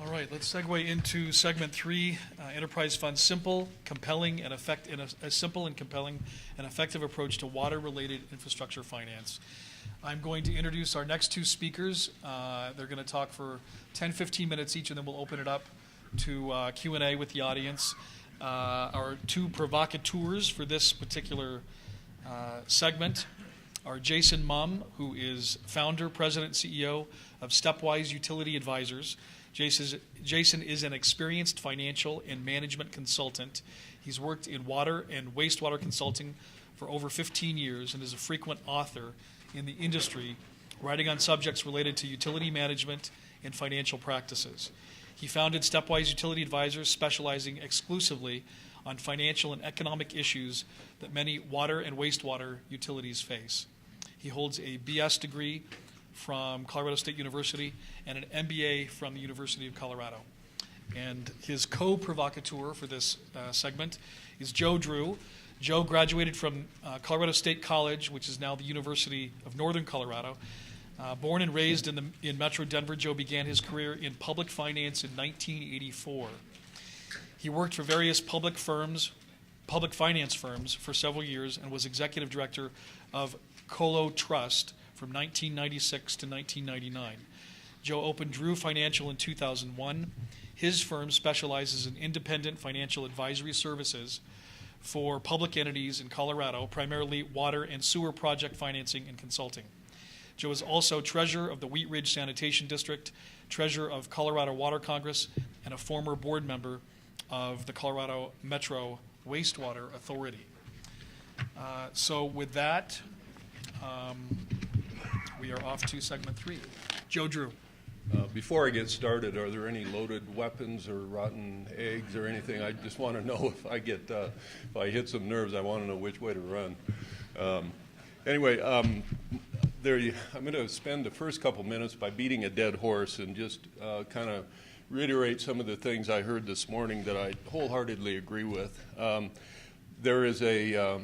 All right, let's segue into segment 3, Enterprise Fund Simple, Compelling, and a simple and compelling and effective approach to water-related infrastructure finance. I'm going to introduce our next two speakers. They're going to talk for 10-15 minutes each, and then we'll open it up to Q&A with the audience. Our two provocateurs for this particular segment are Jason Mumm, who is founder, president, CEO of Stepwise Utility Advisors. Jason is an experienced financial and management consultant. He's worked in water and wastewater consulting for over 15 years and is a frequent author in the industry, writing on subjects related to utility management and financial practices. He founded Stepwise Utility Advisors, specializing exclusively on financial and economic issues that many water and wastewater utilities face. He holds a BS degree from Colorado State University and an MBA from the University of Colorado. And his co-provocateur for this segment is Joe Drew. Joe graduated from Colorado State College, which is now the University of Northern Colorado. Born and raised in Metro Denver, Joe began his career in public finance in 1984. He worked for various public finance firms for several years and was executive director of Colo Trust from 1996 to 1999. Joe opened Drew Financial in 2001. His firm specializes in independent financial advisory services for public entities in Colorado, primarily water and sewer project financing and consulting. Joe is also treasurer of the Wheat Ridge Sanitation District, treasurer of Colorado Water Congress, and a former board member of the Colorado Metro Wastewater Authority. So with that, we are off to segment 3. Joe Drew. Before I get started, are there any loaded weapons or rotten eggs or anything? I just want to know if I hit some nerves, I want to know which way to run. Anyway, I'm going to spend the first couple minutes by beating a dead horse and just kind of reiterate some of the things I heard this morning that I wholeheartedly agree with. There is a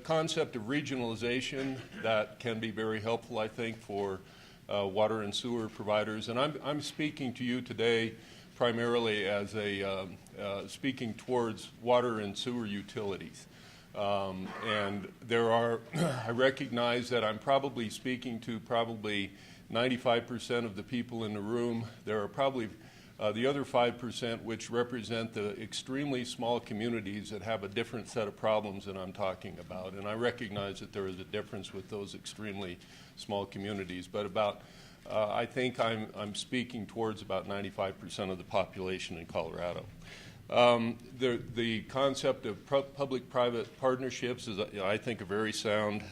concept of regionalization that can be very helpful, I think, for water and sewer providers. And I'm speaking to you today primarily as speaking towards water and sewer utilities. And I recognize that I'm probably speaking to 95% of the people in the room. There are probably the other 5%, which represent the extremely small communities that have a different set of problems than I'm talking about. And I recognize that there is a difference with those extremely small communities. But I think I'm speaking towards about 95% of the population in Colorado. The concept of public-private partnerships is, I think, a very sound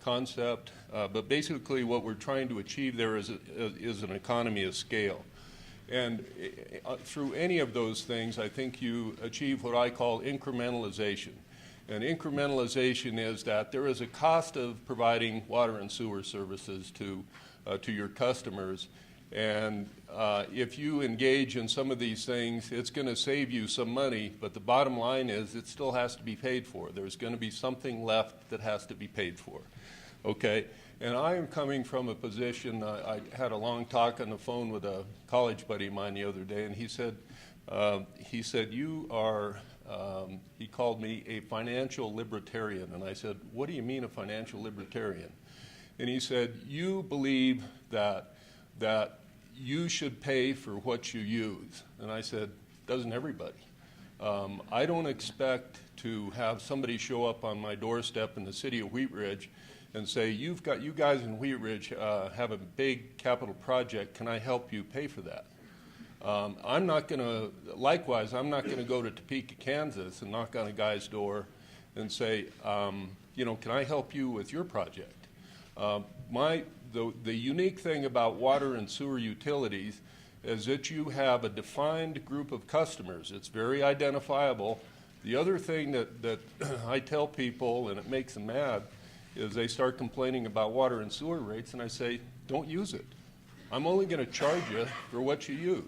concept. But basically, what we're trying to achieve there is an economy of scale. And through any of those things, I think you achieve what I call incrementalization. And incrementalization is that there is a cost of providing water and sewer services to your customers. And if you engage in some of these things, it's going to save you some money, but the bottom line is it still has to be paid for. There's going to be something left that has to be paid for. Okay? And I am coming from a position, I had a long talk on the phone with a college buddy of mine the other day, and he said, you are, he called me a financial libertarian. And I said, what do you mean a financial libertarian? And he said, you believe that you should pay for what you use. And I said, doesn't everybody? I don't expect to have somebody show up on my doorstep in the city of Wheat Ridge and say, you guys in Wheat Ridge have a big capital project, can I help you pay for that? Likewise, I'm not going to go to Topeka, Kansas and knock on a guy's door and say, can I help you with your project? The unique thing about water and sewer utilities is that you have a defined group of customers. It's very identifiable. The other thing that I tell people, and it makes them mad, is they start complaining about water and sewer rates, and I say, don't use it. I'm only going to charge you for what you use.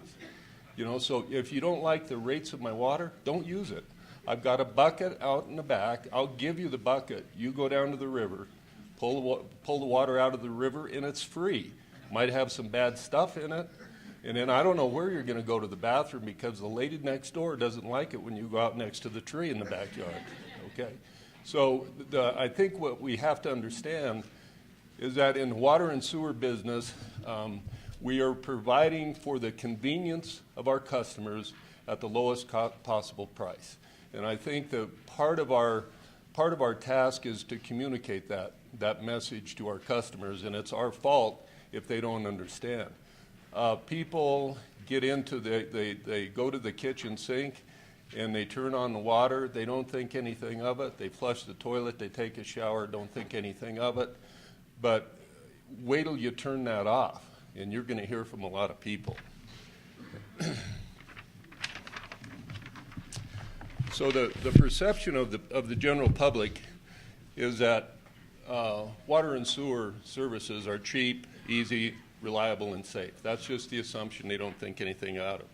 So if you don't like the rates of my water, don't use it. I've got a bucket out in the back. I'll give you the bucket. You go down to the river, pull the water out of the river, and it's free. might have some bad stuff in it. And then I don't know where you're going to go to the bathroom because the lady next door doesn't like it when you go out next to the tree in the backyard. Okay? So I think what we have to understand is that in the water and sewer business, we are providing for the convenience of our customers at the lowest possible price. And I think that part of our task is to communicate that message to our customers, and it's our fault if they don't understand. People get into they go to the kitchen sink and they turn on the water. They don't think anything of it. They flush the toilet. They take a shower. Don't think anything of it. But wait till you turn that off, and you're going to hear from a lot of people. So the perception of the general public is that water and sewer services are cheap, easy, reliable, and safe. That's just the assumption. They don't think anything out of it.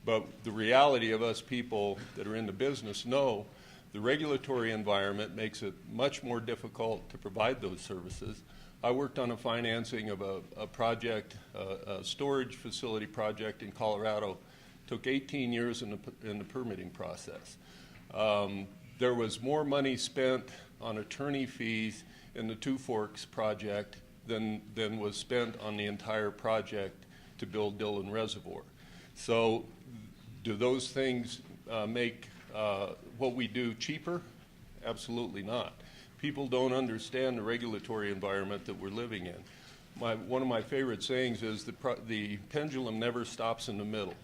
But the reality of us people that are in the business know the regulatory environment makes it much more difficult to provide those services. I worked on a financing of a project, a storage facility project in Colorado. Took 18 years in the permitting process. There was more money spent on attorney fees in the Two Forks project than was spent on the entire project to build Dillon Reservoir. So do those things make what we do cheaper? Absolutely not. People don't understand the regulatory environment that we're living in. One of my favorite sayings is the pendulum never stops in the middle.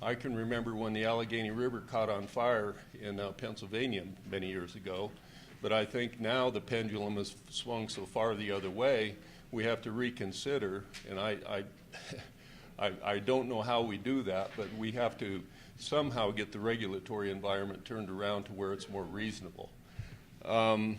I can remember when the Allegheny River caught on fire in Pennsylvania many years ago, but I think now the pendulum has swung so far the other way, we have to reconsider, and I don't know how we do that, but we have to somehow get the regulatory environment turned around to where it's more reasonable. One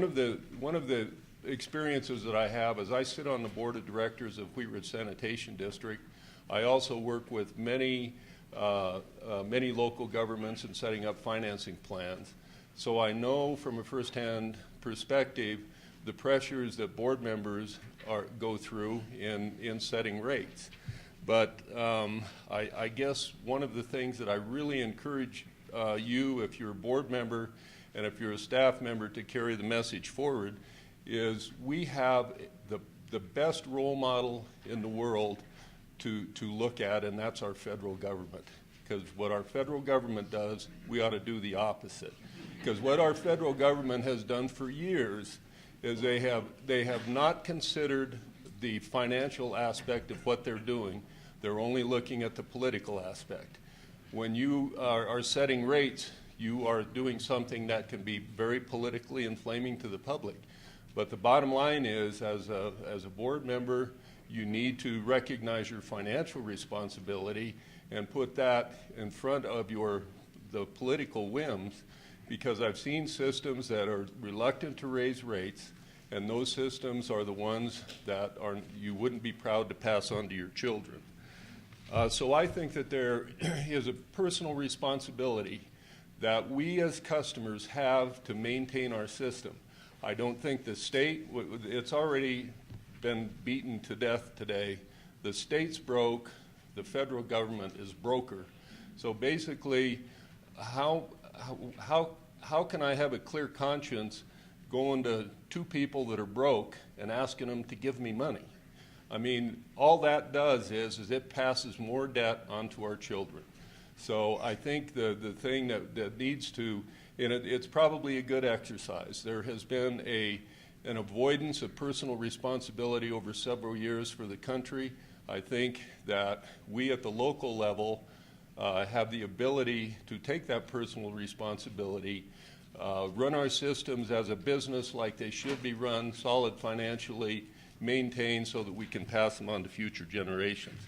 of the experiences that I have is I sit on the board of directors of Wheat Ridge Sanitation District. I also work with many local governments in setting up financing plans. So I know from a firsthand perspective the pressures that board members go through in setting rates. But I guess one of the things that I really encourage you, if you're a board member and if you're a staff member, to carry the message forward is we have the best role model in the world to look at, and that's our federal government. Because what our federal government does, we ought to do the opposite. Because what our federal government has done for years is they have not considered the financial aspect of what they're doing. They're only looking at the political aspect. When you are setting rates, you are doing something that can be very politically inflaming to the public. But the bottom line is, as a board member, you need to recognize your financial responsibility and put that in front of the political whims, because I've seen systems that are reluctant to raise rates, and those systems are the ones that you wouldn't be proud to pass on to your children. So I think that there is a personal responsibility that we as customers have to maintain our system. I don't think the state, it's already been beaten to death today. The state's broke, the federal government is broker. So basically, how can I have a clear conscience going to two people that are broke and asking them to give me money? I mean, all that does is it passes more debt onto our children. So I think the thing that needs to, and it's probably a good exercise. There has been an avoidance of personal responsibility over several years for the country. I think that we at the local level have the ability to take that personal responsibility, run our systems as a business like they should be run, solid financially, maintained so that we can pass them on to future generations.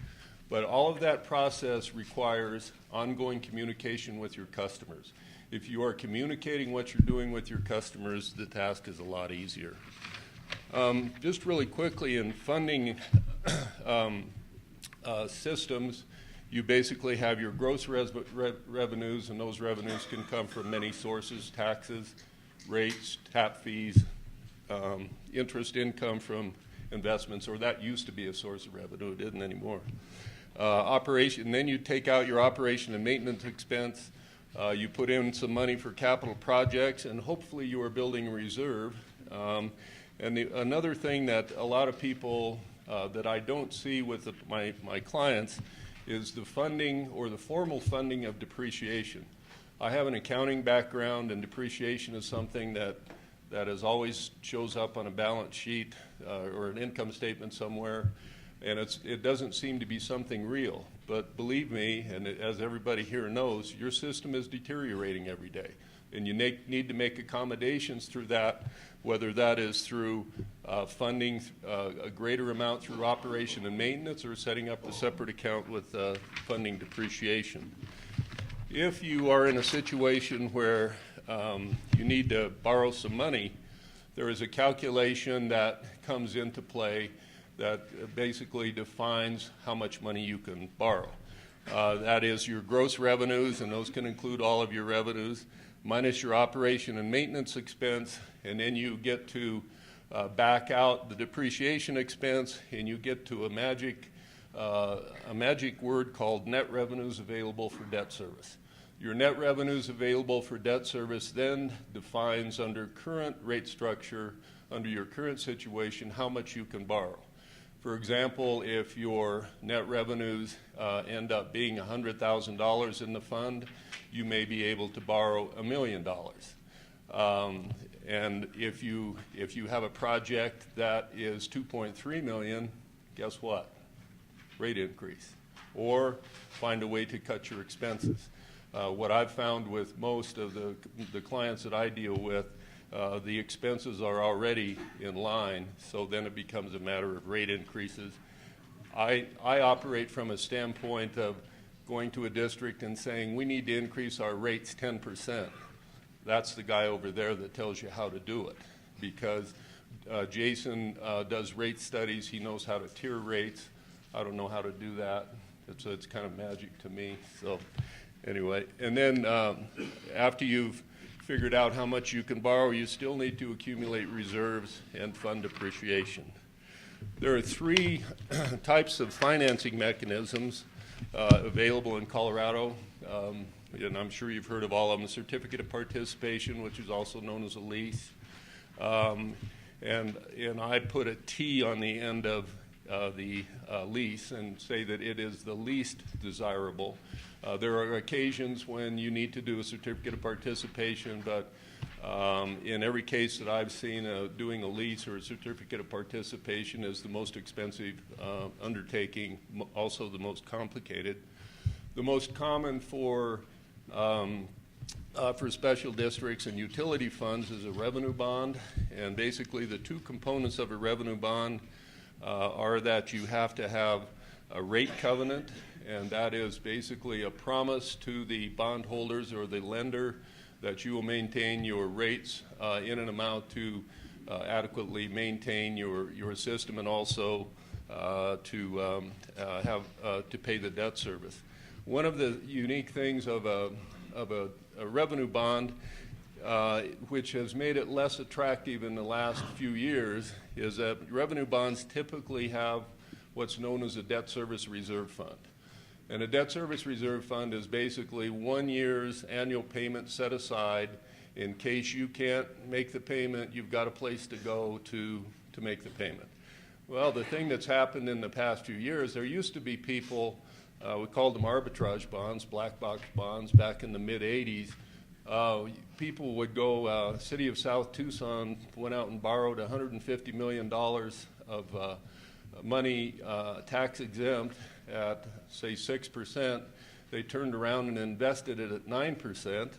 But all of that process requires ongoing communication with your customers. If you are communicating what you're doing with your customers, the task is a lot easier. Just really quickly, in funding systems, you basically have your gross revenues, and those revenues can come from many sources: taxes, rates, tap fees, interest income from investments, or that used to be a source of revenue. It isn't anymore. Operation, then you take out your operation and maintenance expense. You put in some money for capital projects, and hopefully you are building a reserve. Another thing that a lot of people that I don't see with my clients is the funding or the formal funding of depreciation. I have an accounting background, and depreciation is something that is always shows up on a balance sheet or an income statement somewhere, and it doesn't seem to be something real. But believe me, and as everybody here knows, your system is deteriorating every day, and you need to make accommodations through that, whether that is through funding a greater amount through operation and maintenance, or setting up a separate account with funding depreciation. If you are in a situation where you need to borrow some money, there is a calculation that comes into play that basically defines how much money you can borrow. That is your gross revenues, and those can include all of your revenues, minus your operation and maintenance expense, and then you get to back out the depreciation expense, and you get to a magic word called net revenues available for debt service. Your net revenues available for debt service then defines under current rate structure, under your current situation, how much you can borrow. For example, if your net revenues end up being $100,000 in the fund, you may be able to borrow $1 million. And if you have a project that is $2.3 million, guess what? Rate increase. Or find a way to cut your expenses. What I've found with most of the clients that I deal with, the expenses are already in line, so then it becomes a matter of rate increases. I operate from a standpoint of going to a district and saying, we need to increase our rates 10%. That's the guy over there that tells you how to do it, because Jason does rate studies. He knows how to tier rates. I don't know how to do that. It's kind of magic to me. So anyway, and then after you've figured out how much you can borrow, you still need to accumulate reserves and fund depreciation. There are three types of financing mechanisms available in Colorado, and I'm sure you've heard of all of them. A certificate of participation, which is also known as a lease, and I put a T on the end of the lease and say that it is the least desirable. There are occasions when you need to do a certificate of participation, but in every case that I've seen, doing a lease or a certificate of participation is the most expensive undertaking, also the most complicated. The most common for special districts and utility funds is a revenue bond, and basically the two components of a revenue bond are that you have to have a rate covenant, and that is basically a promise to the bondholders or the lender that you will maintain your rates in an amount to adequately maintain your system, and also to pay the debt service. One of the unique things of a revenue bond, which has made it less attractive in the last few years, is that revenue bonds typically have what's known as a debt service reserve fund. And a debt service reserve fund is basically 1 year's annual payment set aside in case you can't make the payment. You've got a place to go to make the payment. Well, the thing that's happened in the past few years, there used to be people, we called them arbitrage bonds, black box bonds, back in the mid-'80s. People would go, City of South Tucson went out and borrowed $150 million of money tax exempt at, say, 6%. They turned around and invested it at 9%,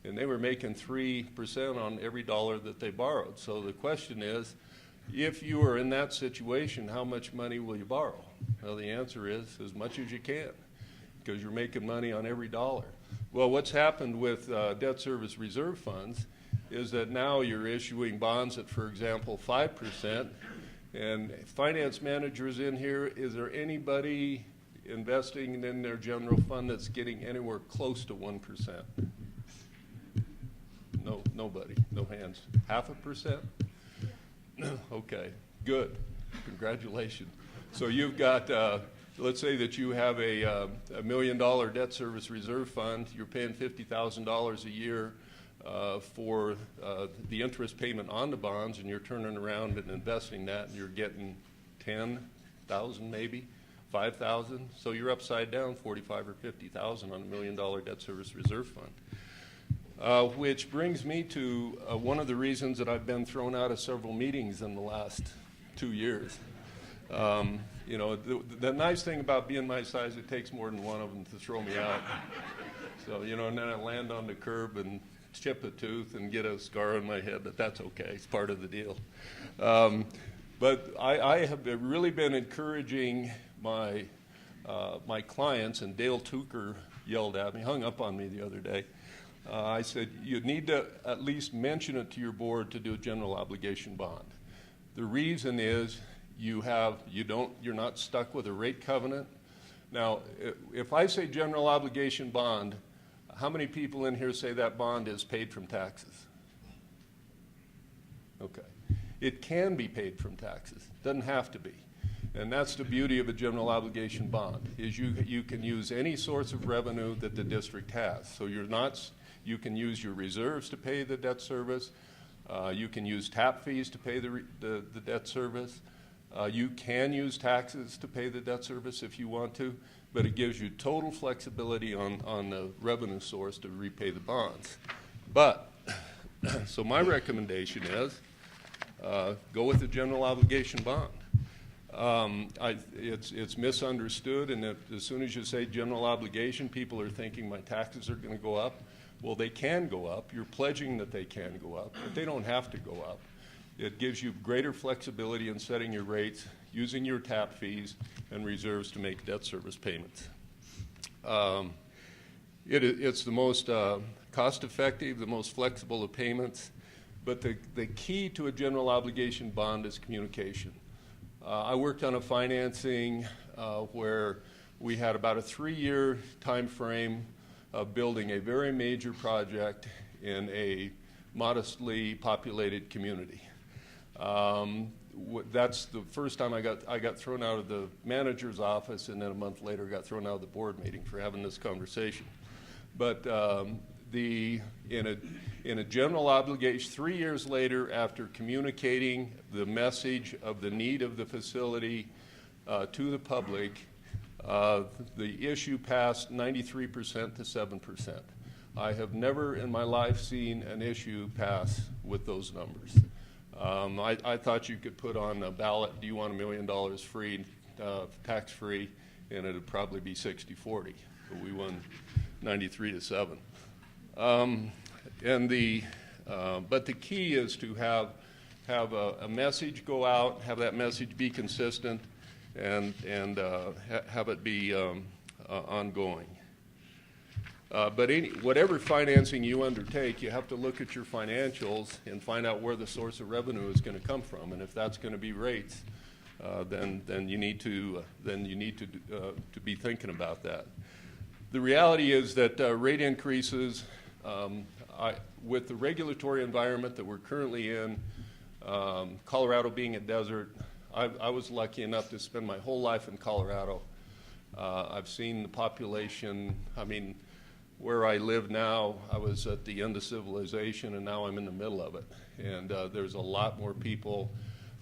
and they were making 3% on every dollar that they borrowed. So the question is, if you are in that situation, how much money will you borrow? Well, the answer is as much as you can, because you're making money on every dollar. Well, what's happened with debt service reserve funds is that now you're issuing bonds at, for example, 5%. And finance managers in here, is there anybody investing in their general fund that's getting anywhere close to 1%? No, nobody, no hands. 0.5%? Okay, good. Congratulations. So you've got, let's say that you have a $1 million debt service reserve fund. You're paying $50,000 a year for the interest payment on the bonds, and you're turning around and investing that, and you're getting 10,000 maybe, 5,000. So you're upside down 45 or 50,000 on $1 million debt service reserve fund. Which brings me to one of the reasons that I've been thrown out of several meetings in the last 2 years. You know, the nice thing about being my size, it takes more than one of them to throw me out. So, you know, and then I land on the curb and chip a tooth and get a scar on my head, but that's okay. It's part of the deal. But I have really been encouraging my clients, and Dale Tucker yelled at me, hung up on me the other day. I said, you need to at least mention it to your board to do a general obligation bond. The reason is you're not stuck with a rate covenant. Now, if I say general obligation bond, how many people in here say that bond is paid from taxes? Okay. It can be paid from taxes. Doesn't have to be. And that's the beauty of a general obligation bond, is you can use any source of revenue that the district has. So you can use your reserves to pay the debt service. You can use tap fees to pay the debt service. You can use taxes to pay the debt service if you want to, but it gives you total flexibility on the revenue source to repay the bonds. But, so my recommendation is go with the general obligation bond. It's misunderstood, and as soon as you say general obligation, people are thinking my taxes are going to go up. Well, they can go up. You're pledging that they can go up, but they don't have to go up. It gives you greater flexibility in setting your rates, using your tap fees and reserves to make debt service payments. It's the most cost-effective, the most flexible of payments, but the key to a general obligation bond is communication. I worked on a financing where we had about a 3-year time frame of building a very major project in a modestly populated community. That's the first time I got thrown out of the manager's office, and then a month later got thrown out of the board meeting for having this conversation. But in a general obligation, 3 years later, after communicating the message of the need of the facility to the public, the issue passed 93% to 7%. I have never in my life seen an issue pass with those numbers. I thought you could put on a ballot, do you want $1 million free, tax-free, and it would probably be 60-40. But we won 93 to 7. But the key is to have a message go out, have that message be consistent, and have it be ongoing. But whatever financing you undertake, you have to look at your financials and find out where the source of revenue is going to come from. And if that's going to be rates, then you need to be thinking about that. The reality is that rate increases, with the regulatory environment that we're currently in, Colorado being a desert, I was lucky enough to spend my whole life in Colorado. I've seen the population, where I live now, I was at the end of civilization, and now I'm in the middle of it. And there's a lot more people.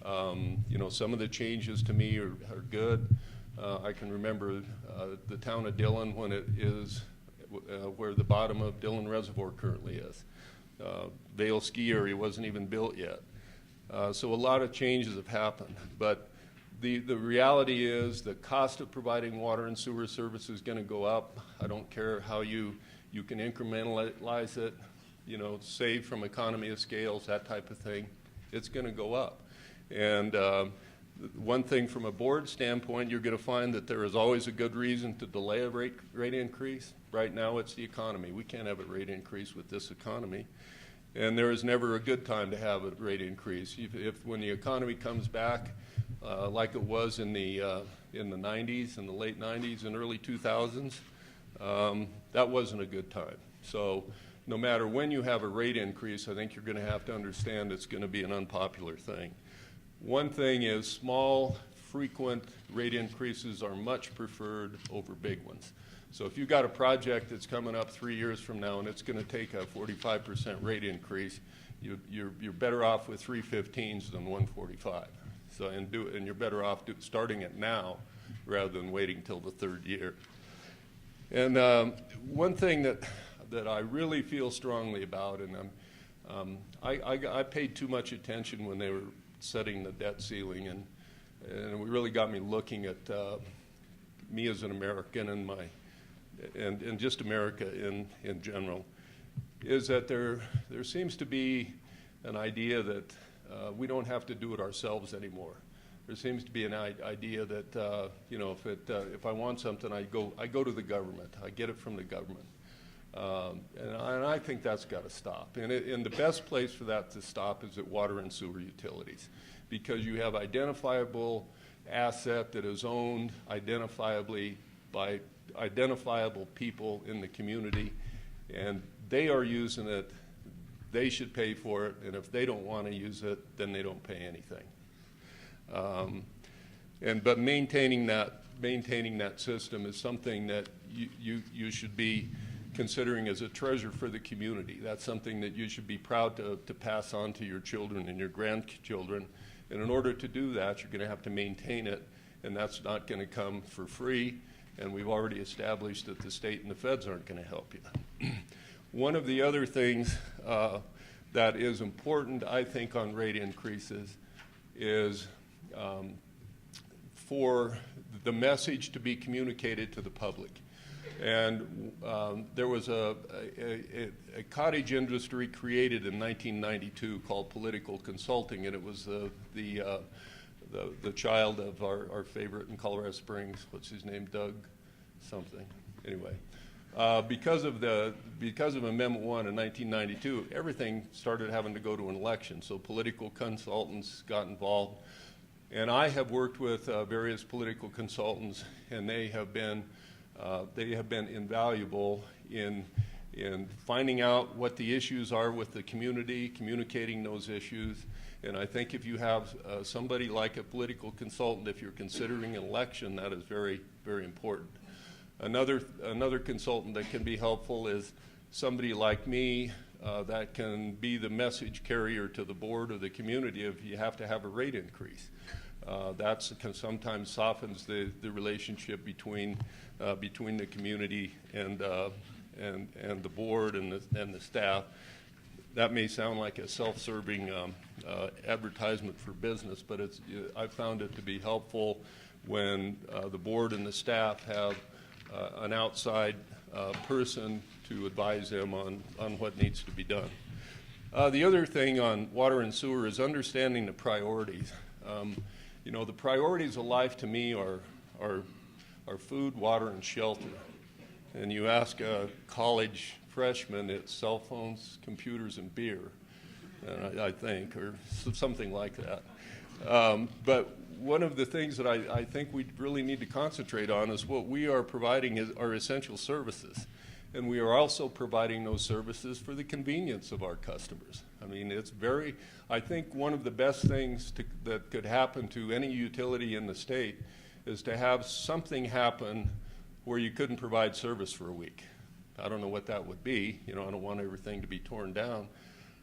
Some of the changes to me are good. I can remember the town of Dillon when it is where the bottom of Dillon Reservoir currently is. Vail Ski Area wasn't even built yet. So a lot of changes have happened. But the reality is the cost of providing water and sewer service is going to go up. I don't care how you can incrementalize it, save from economy of scales, that type of thing. It's going to go up. And one thing from a board standpoint, you're going to find that there is always a good reason to delay a rate increase. Right now it's the economy. We can't have a rate increase with this economy. And there is never a good time to have a rate increase. When the economy comes back, like it was in the 90s, in the late 90s and early 2000s, that wasn't a good time. So no matter when you have a rate increase, I think you're going to have to understand it's going to be an unpopular thing. One thing is small, frequent rate increases are much preferred over big ones. So if you've got a project that's coming up 3 years from now and it's going to take a 45% rate increase, you're better off with 315s than 145. So and you're better off starting it now rather than waiting till the third year. And one thing that I really feel strongly about, and I paid too much attention when they were setting the debt ceiling, and it really got me looking at me as an American and just America in general, is that there seems to be an idea that we don't have to do it ourselves anymore. There seems to be an idea that if I want something, I go to the government. I get it from the government, and I think that's got to stop. And the best place for that to stop is at water and sewer utilities, because you have identifiable asset that is owned identifiably by identifiable people in the community, and they are using it. They should pay for it, and if they don't want to use it, then they don't pay anything. But maintaining that system is something that you should be considering as a treasure for the community. That's something that you should be proud to pass on to your children and your grandchildren. And in order to do that, you're going to have to maintain it, and that's not going to come for free. And we've already established that the state and the feds aren't going to help you. One of the other things that is important, I think, on rate increases is for the message to be communicated to the public. And there was a cottage industry created in 1992 called political consulting, and it was the child of our favorite in Colorado Springs. What's his name? Doug something. Anyway, because of Amendment 1 in 1992, everything started having to go to an election. So political consultants got involved, and I have worked with various political consultants, and they have been invaluable in finding out what the issues are with the community, communicating those issues. And I think if you have somebody like a political consultant, if you're considering an election, that is very, very important. Another consultant that can be helpful is somebody like me that can be the message carrier to the board or the community if you have to have a rate increase. That sometimes softens the relationship between the community and the board and the staff. That may sound like a self-serving advertisement for business, but I found it to be helpful when the board and the staff have an outside person to advise them on what needs to be done. The other thing on water and sewer is understanding the priorities. The priorities of life to me are food, water, and shelter. And you ask a college freshman, it's cell phones, computers, and beer, I think, or something like that. But one of the things that I think we really need to concentrate on is what we are providing are essential services. And we are also providing those services for the convenience of our customers. I mean, I think one of the best things that could happen to any utility in the state is to have something happen where you couldn't provide service for a week. I don't know what that would be. I don't want everything to be torn down.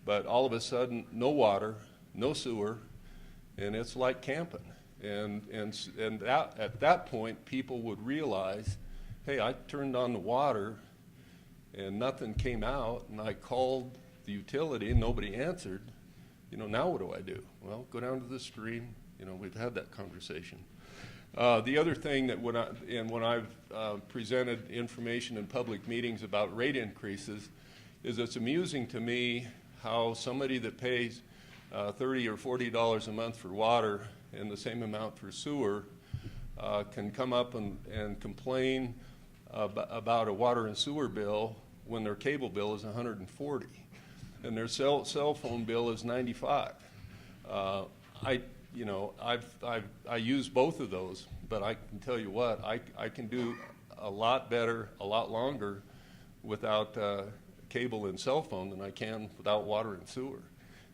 But all of a sudden, no water, no sewer, and it's like camping. And at that point, people would realize, hey, I turned on the water and nothing came out, and I called the utility and nobody answered. Now what do I do? Well, go down to the stream. We've had that conversation. The other thing that when I've presented information in public meetings about rate increases is it's amusing to me how somebody that pays $30 or $40 a month for water and the same amount for sewer can come up and complain about a water and sewer bill when their cable bill is $140 and their cell phone bill is $95. I use both of those, but I can tell you what, I can do a lot better, a lot longer without cable and cell phone than I can without water and sewer.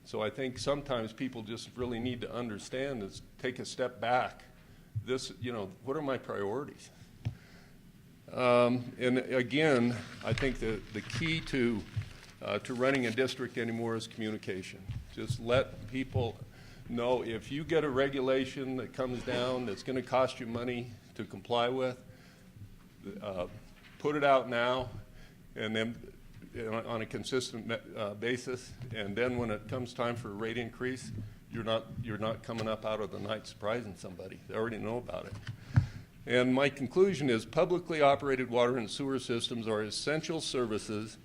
So I think sometimes people just really need to understand is take a step back. This, what are my priorities? And again, I think the key to running a district anymore is communication. Just let people know if you get a regulation that comes down that's going to cost you money to comply with, put it out now, and then on a consistent basis. And then when it comes time for a rate increase, you're not coming up out of the night surprising somebody. They already know about it. And my conclusion is publicly operated water and sewer systems are essential services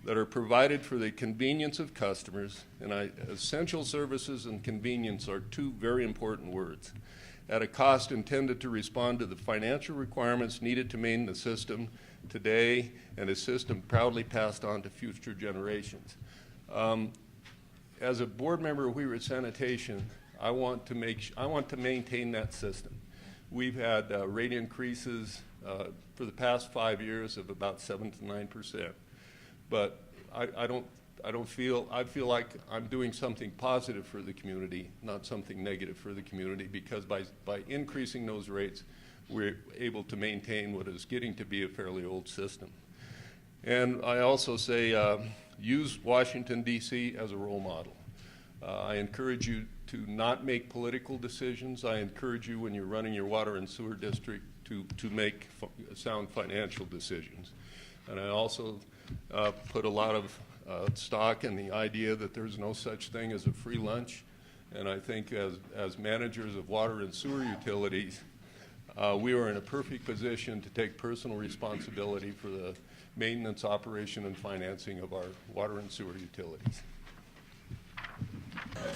that are provided for the convenience of customers. And essential services and convenience are two very important words, at a cost intended to respond to the financial requirements needed to maintain the system today and a system proudly passed on to future generations. As a board member of Wheat Sanitation, I want to maintain that system. We've had rate increases for the past 5 years of about 7 to 9%, but I feel like I'm doing something positive for the community, not something negative for the community, because by increasing those rates, we're able to maintain what is getting to be a fairly old system. And I also say use Washington, D.C. as a role model. I encourage you to not make political decisions. I encourage you when you're running your water and sewer district to make sound financial decisions. And I also put a lot of stock in the idea that there's no such thing as a free lunch. And I think as managers of water and sewer utilities, we are in a perfect position to take personal responsibility for the maintenance, operation, and financing of our water and sewer utilities.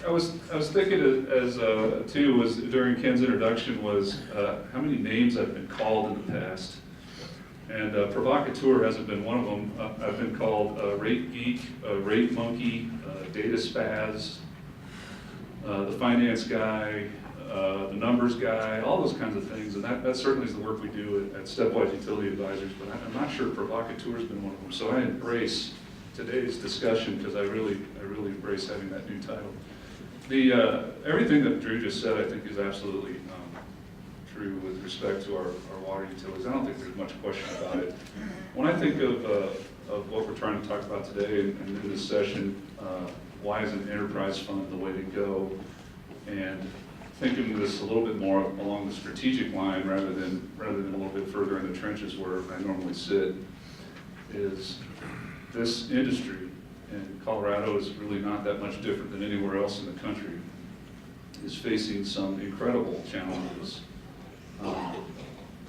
I was thinking as too was during Ken's introduction was how many names I've been called in the past, and provocateur hasn't been one of them. I've been called rate geek, rate monkey, data spaz, the finance guy, the numbers guy, all those kinds of things, and that certainly is the work we do at Stepwise Utility Advisors. But I'm not sure provocateur has been one of them. So I embrace today's discussion because I really embrace having that new title. Everything that Drew just said, I think, is absolutely true with respect to our water utilities. I don't think there's much question about it. When I think of what we're trying to talk about today and in this session, why is an enterprise fund the way to go? And thinking this a little bit more along the strategic line rather than a little bit further in the trenches where I normally sit, is this industry in Colorado is really not that much different than anywhere else in the country, is facing some incredible challenges.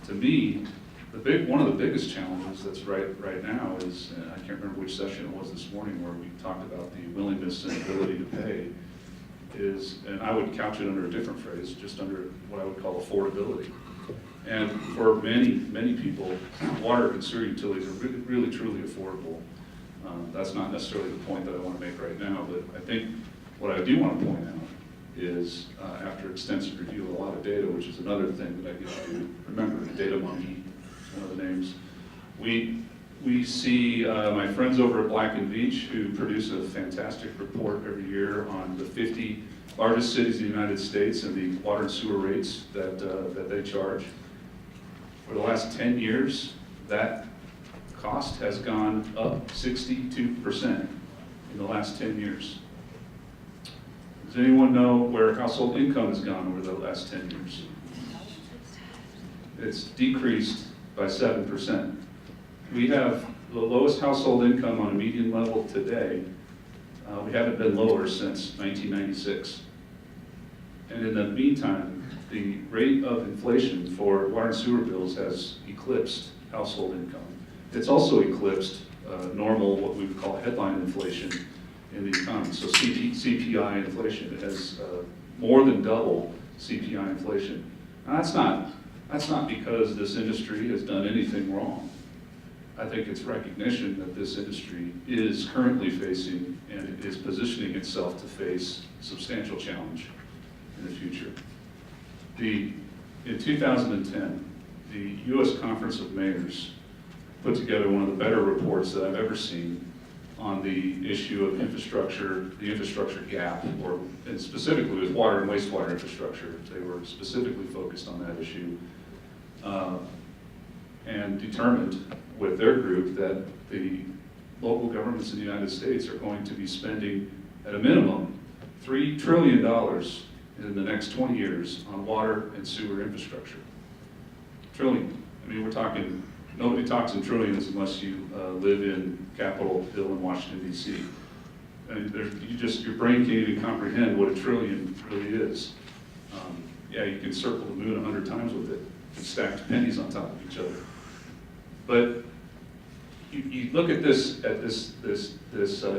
To me, one of the biggest challenges that's right now is, I can't remember which session it was this morning where we talked about the willingness and ability to pay, is, and I would couch it under a different phrase, just under what I would call affordability. And for many people, water and sewer utilities are really truly affordable. That's not necessarily the point that I want to make right now, but I think what I do want to point out is, after extensive review of a lot of data, which is another thing that I get to remember, Data Monkey is one of the names, we see my friends over at Black & Veatch, who produce a fantastic report every year on the 50 largest cities in the United States and the water and sewer rates that they charge. For the last 10 years, that cost has gone up 62% in the last 10 years. Does anyone know where household income has gone over the last 10 years? It's decreased by 7%. We have the lowest household income on a median level today. We haven't been lower since 1996. And in the meantime, the rate of inflation for water and sewer bills has eclipsed household income. It's also eclipsed normal, what we would call headline inflation in the economy. So CPI inflation has more than double CPI inflation. Now that's not because this industry has done anything wrong. I think it's recognition that this industry is currently facing and it is positioning itself to face substantial challenge in the future. In 2010, the U.S. Conference of Mayors put together one of the better reports that I've ever seen on the issue of infrastructure, the infrastructure gap, and specifically with water and wastewater infrastructure. They were specifically focused on that issue, and determined with their group that the local governments in the United States are going to be spending, at a minimum, $3 trillion in the next 20 years on water and sewer infrastructure. Trillion. I mean, we're talking, nobody talks in trillions unless you live in Capitol Hill in Washington, D.C. And your brain can't even comprehend what a trillion really is. Yeah, you can circle the moon 100 times with it and stack pennies on top of each other. But you look at this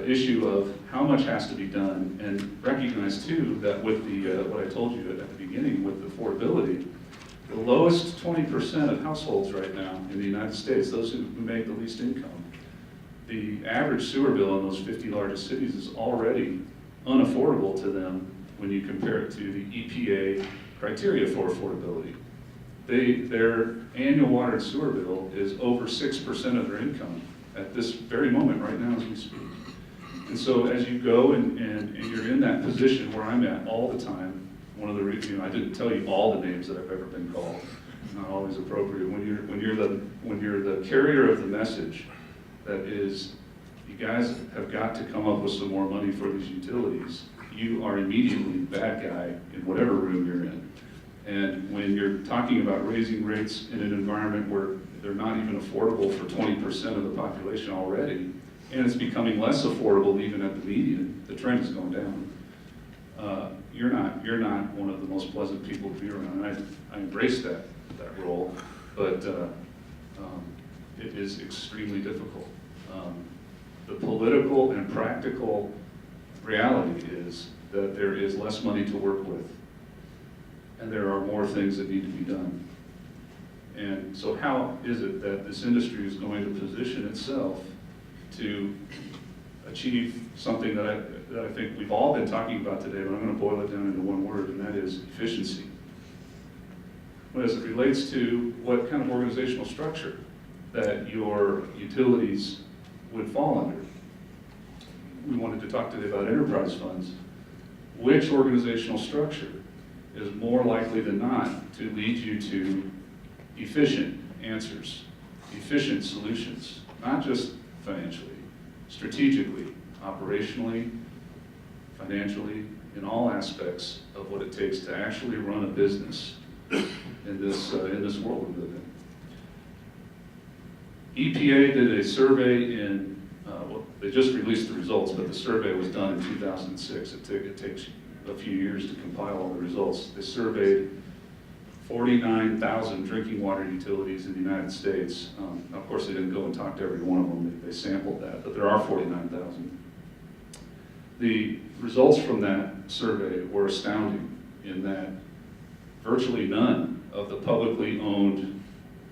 issue of how much has to be done, and recognize too that with the what I told you at the beginning with affordability, the lowest 20% of households right now in the United States, those who make the least income, the average sewer bill in those 50 largest cities is already unaffordable to them when you compare it to the EPA criteria for affordability. Their annual water and sewer bill is over 6% of their income at this very moment right now as we speak. And so as you go and you're in that position where I'm at all the time, one of the reasons, I didn't tell you all the names that I've ever been called, not always appropriate. When you're the carrier of the message that is, you guys have got to come up with some more money for these utilities, you are immediately the bad guy in whatever room you're in. And when you're talking about raising rates in an environment where they're not even affordable for 20% of the population already, and it's becoming less affordable even at the median, the trend is going down. You're not one of the most pleasant people to be around. And I embrace that role, but it is extremely difficult. The political and practical reality is that there is less money to work with, and there are more things that need to be done. And so how is it that this industry is going to position itself to achieve something that I think we've all been talking about today, but I'm going to boil it down into one word, and that is efficiency. As it relates to what kind of organizational structure that your utilities would fall under. We wanted to talk today about enterprise funds. Which organizational structure is more likely than not to lead you to efficient answers, efficient solutions, not just financially, strategically, operationally, financially, in all aspects of what it takes to actually run a business in this world we live in. EPA did a survey in, they just released the results, but the survey was done in 2006. It takes a few years to compile all the results. They surveyed 49,000 drinking water utilities in the United States. Of course, they didn't go and talk to every one of them. They sampled that, but there are 49,000. The results from that survey were astounding in that virtually none of the publicly owned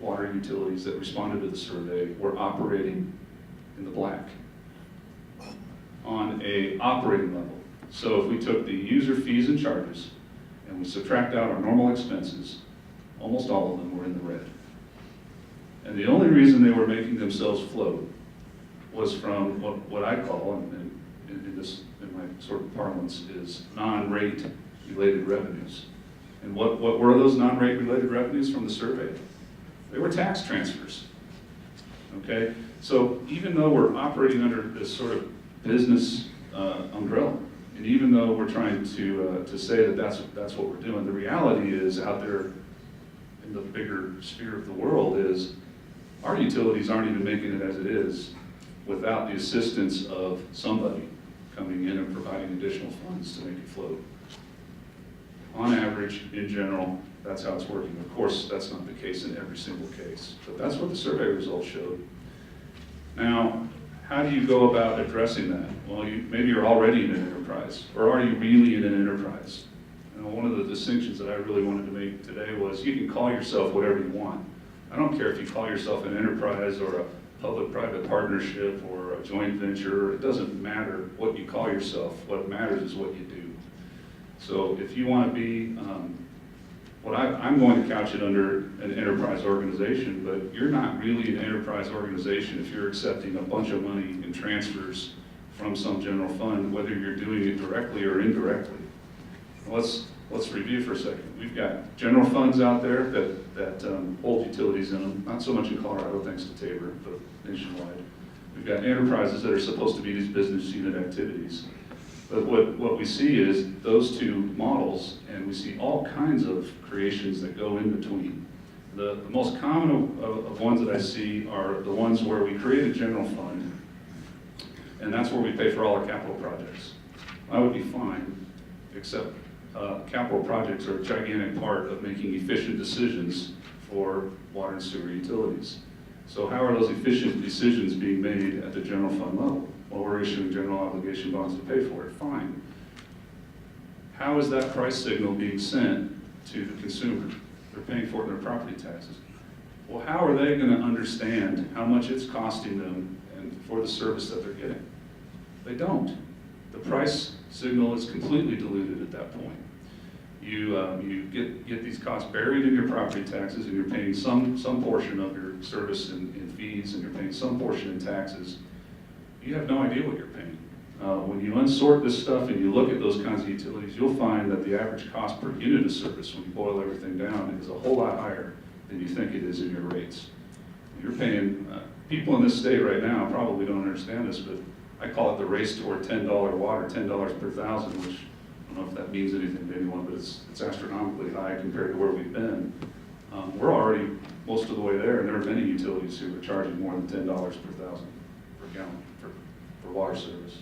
water utilities that responded to the survey were operating in the black on an operating level. So if we took the user fees and charges and we subtract out our normal expenses, almost all of them were in the red. And the only reason they were making themselves float was from what I call, in my sort of parlance, is non-rate related revenues. And what were those non-rate related revenues from the survey? They were tax transfers. Okay? So even though we're operating under this sort of business umbrella, and even though we're trying to say that that's what we're doing, the reality is out there in the bigger sphere of the world is our utilities aren't even making it as it is without the assistance of somebody coming in and providing additional funds to make it float. On average, in general, that's how it's working. Of course, that's not the case in every single case, but that's what the survey results showed. Now, how do you go about addressing that? Well, maybe you're already in an enterprise, or are you really in an enterprise? And one of the distinctions that I really wanted to make today was you can call yourself whatever you want. I don't care if you call yourself an enterprise or a public-private partnership or a joint venture. It doesn't matter what you call yourself. What matters is what you do. So if you want to be Well, I'm going to couch it under an enterprise organization, but you're not really an enterprise organization if you're accepting a bunch of money in transfers from some general fund, whether you're doing it directly or indirectly. Let's review for a second. We've got general funds out there that hold utilities in them, not so much in Colorado thanks to Tabor, but nationwide. We've got enterprises that are supposed to be these business unit activities. But what we see is those two models, and we see all kinds of creations that go in between. The most common of ones that I see are the ones where we create a general fund, and that's where we pay for all our capital projects. I would be fine, except capital projects are a gigantic part of making efficient decisions for water and sewer utilities. So how are those efficient decisions being made at the general fund level? Well, we're issuing general obligation bonds to pay for it, fine. How is that price signal being sent to the consumer? They're paying for it in their property taxes. Well, how are they gonna understand how much it's costing them and for the service that they're getting? They don't. The price signal is completely diluted at that point. You get these costs buried in your property taxes, and you're paying some portion of your service in fees, and you're paying some portion in taxes. You have no idea what you're paying. When you unsort this stuff and you look at those kinds of utilities, you'll find that the average cost per unit of service, when you boil everything down, is a whole lot higher than you think it is in your rates. You're paying, people in this state right now probably don't understand this, but I call it the race toward $10 water, $10 per thousand, which I don't know if that means anything to anyone, but it's astronomically high compared to where we've been. We're already most of the way there, and there are many utilities who are charging more than $10 per thousand per gallon for water service.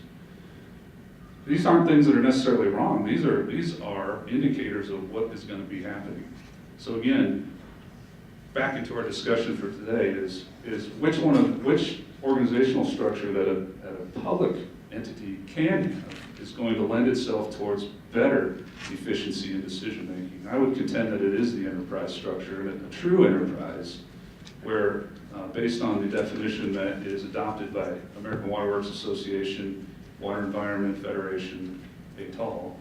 These aren't things that are necessarily wrong. These are indicators of what is going to be happening. So again, back into our discussion for today is which organizational structure that a public entity can have is going to lend itself towards better efficiency in decision making. I would contend that it is the enterprise structure, and a true enterprise where based on the definition that is adopted by American Water Works Association, Water Environment Federation, ATAL,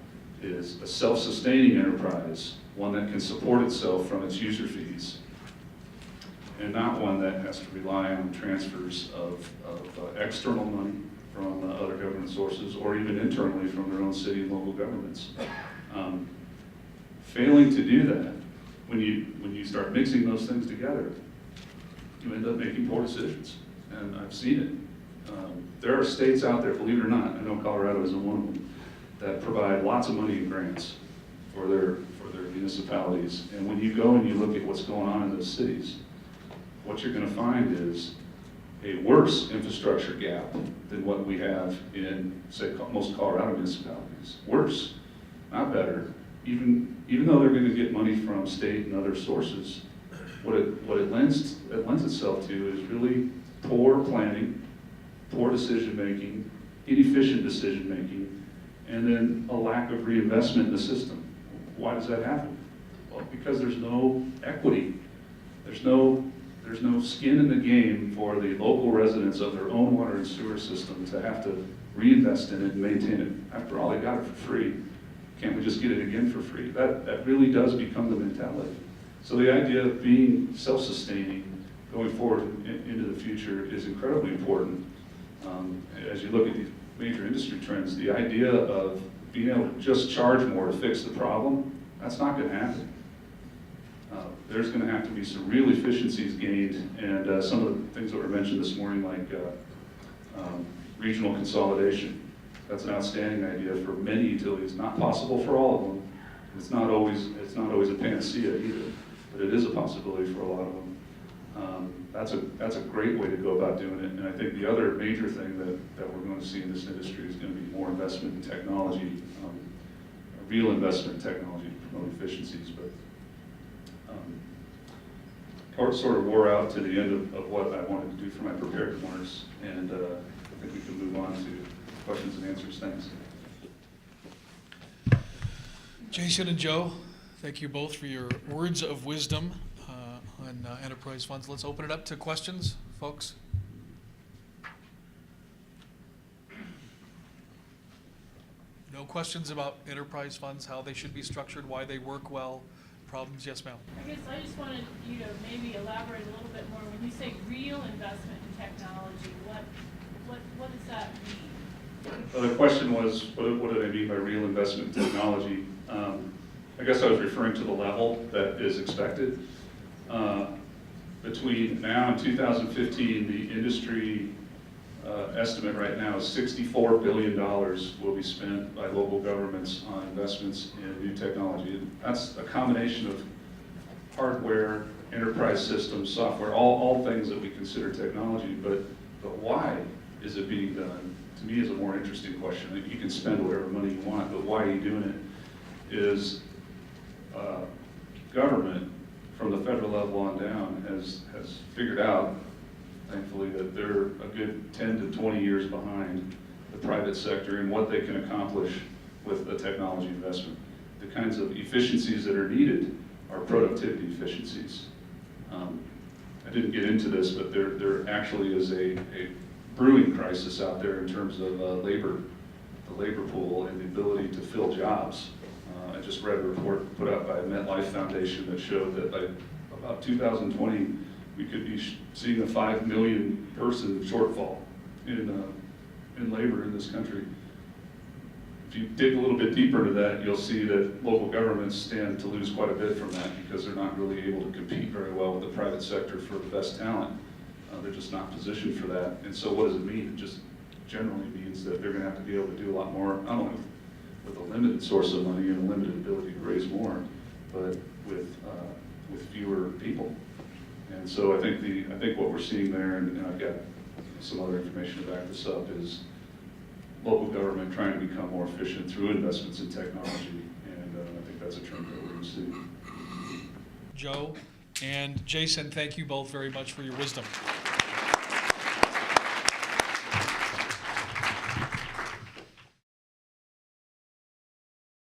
is a self-sustaining enterprise, one that can support itself from its user fees, and not one that has to rely on transfers of external money from other government sources, or even internally from their own city and local governments. Failing to do that, when you start mixing those things together, you end up making poor decisions, and I've seen it. There are states out there, believe it or not, I know Colorado isn't one of them, that provide lots of money in grants for their municipalities. And when you go and you look at what's going on in those cities, what you're going to find is a worse infrastructure gap than what we have in, say, most Colorado municipalities. Worse, not better. Even though they're going to get money from state and other sources, what it lends itself to is really poor planning, poor decision making, inefficient decision making, and then a lack of reinvestment in the system. Why does that happen? Well, because there's no equity. There's no skin in the game for the local residents of their own water and sewer system to have to reinvest in it and maintain it. After all, they got it for free. Can't we just get it again for free? That really does become the mentality. So the idea of being self-sustaining going forward into the future is incredibly important. As you look at these major industry trends, the idea of being able to just charge more to fix the problem, that's not going to happen. There's going to have to be some real efficiencies gained, and some of the things that were mentioned this morning, like regional consolidation. That's an outstanding idea for many utilities. Not possible for all of them. It's not always a panacea either, but it is a possibility for a lot of them. That's a great way to go about doing it. And I think the other major thing that we're going to see in this industry is going to be more investment in technology, real investment in technology to promote efficiencies. But sort of wore out to the end of what I wanted to do for my prepared remarks, and I think we can move on to questions and answers. Thanks. Jason and Joe, thank you both for your words of wisdom on enterprise funds. Let's open it up to questions, folks. No questions about enterprise funds, how they should be structured, why they work well, problems. Yes, ma'am. I guess I just wanted you to maybe elaborate a little bit more. When you say real investment in technology, what does that mean? Well, the question was, what do they mean by real investment in technology? I guess I was referring to the level that is expected. Between now and 2015, the industry estimate right now is $64 billion will be spent by local governments on investments in new technology. And that's a combination of hardware, enterprise systems, software, all things that we consider technology, but why is it being done? To me is a more interesting question. You can spend whatever money you want, but why are you doing it? Is government from the federal level on down has figured out, thankfully, that they're a good 10 to 20 years behind the private sector in what they can accomplish with a technology investment. The kinds of efficiencies that are needed are productivity efficiencies. I didn't get into this, but there actually is a brewing crisis out there in terms of labor, the labor pool and the ability to fill jobs. I just read a report put out by MetLife Foundation that showed that by about 2020, we could be seeing a 5 million person shortfall in labor in this country. If you dig a little bit deeper into that, you'll see that local governments stand to lose quite a bit from that because they're not really able to compete very well with the private sector for the best talent. They're just not positioned for that. And so what does it mean? It just generally means that they're going to have to be able to do a lot more, not only with a limited source of money and a limited ability to raise more, but with fewer people. And so I think what we're seeing there, and I've got some other information to back this up, is local government trying to become more efficient through investments in technology, and I think that's a trend that we're going to see. Joe and Jason, thank you both very much for your wisdom.